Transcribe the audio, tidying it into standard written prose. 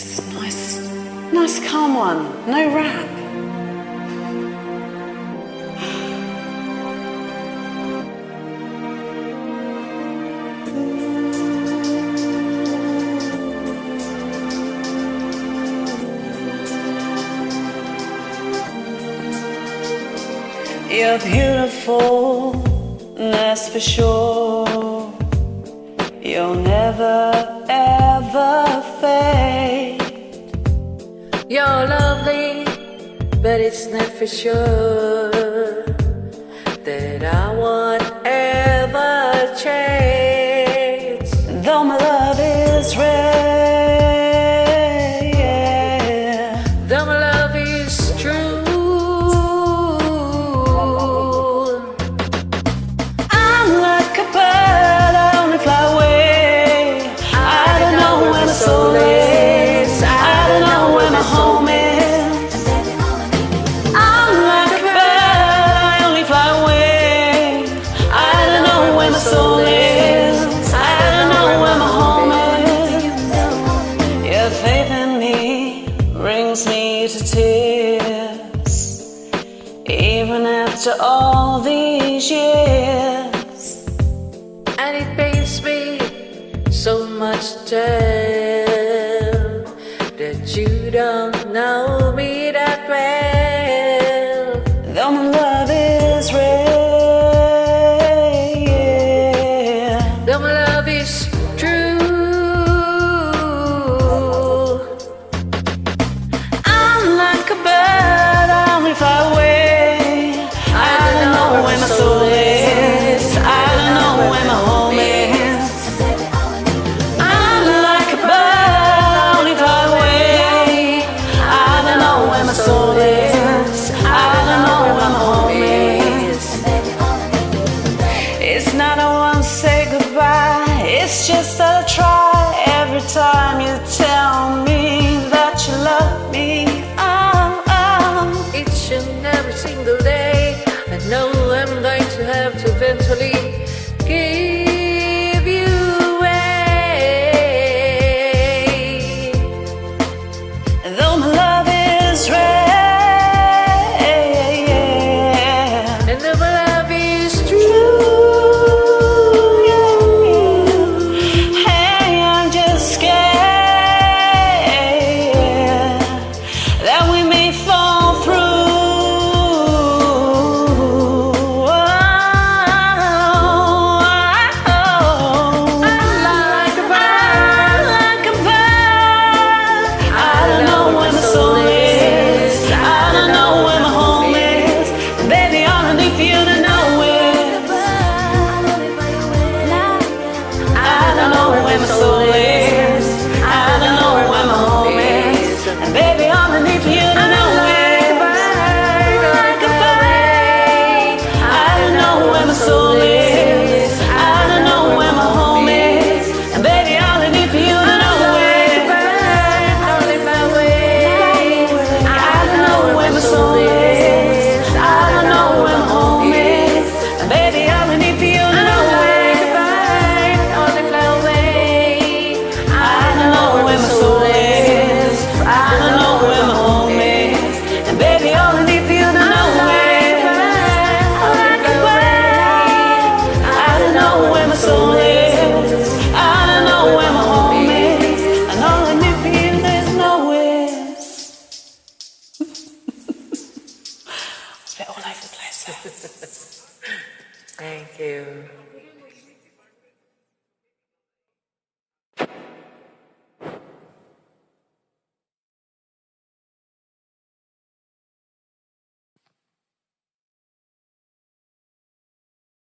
It's nice calm one, no rap. You're beautiful, that's for sure. You'll never ever fade. You're lovely, but it's not for sure that I won't ever change. Though my love is rare, yeah. Though my love is true, I'm like a bird, I only fly away. I don't know where my soul is, I don't know where my home is. I'm like a bird, I only fly away. I don't know where my soul is, I don't know where my home is. Your faith in me brings me to tears, even after all these years. and it pains me so much to tell that you don't know me that well. Though my love is rare, yeah. Though my love is true, I'm like a bird, I only fly away. I don't know where my soul is, I don't know where my home is. I'm like a bird, I only fly away. I don't know where my soul is, I don't know where my home is. It's not a one say goodbye, it's just that I try. Every time you tell me that you love me, each and every single day, I know I'm going to have to eventually give you away. though my love is rare, And though my love is true, true, yeah. Hey, I'm just scared that we may fall through. like a bird, Like a bird, I don't know where my soul is, I don't know where my home is. Baby, all I need for you to know is I don't know where my soul is, I don't know where my home is. And baby, all I need for you to know is like a bird, I don't know where my soul is, I don't know where my home is. And baby, all I need for you to know is I don't know where my soul is, I don't know where my home is. And baby, all I need for you to know is I don't know where my soul is, I don't know where my home is. And baby, all I need for you to know is like a bird, I don't know where my soul is, I don't know where my home is. And all I need for you to know is It's a bit all over the place. thank you.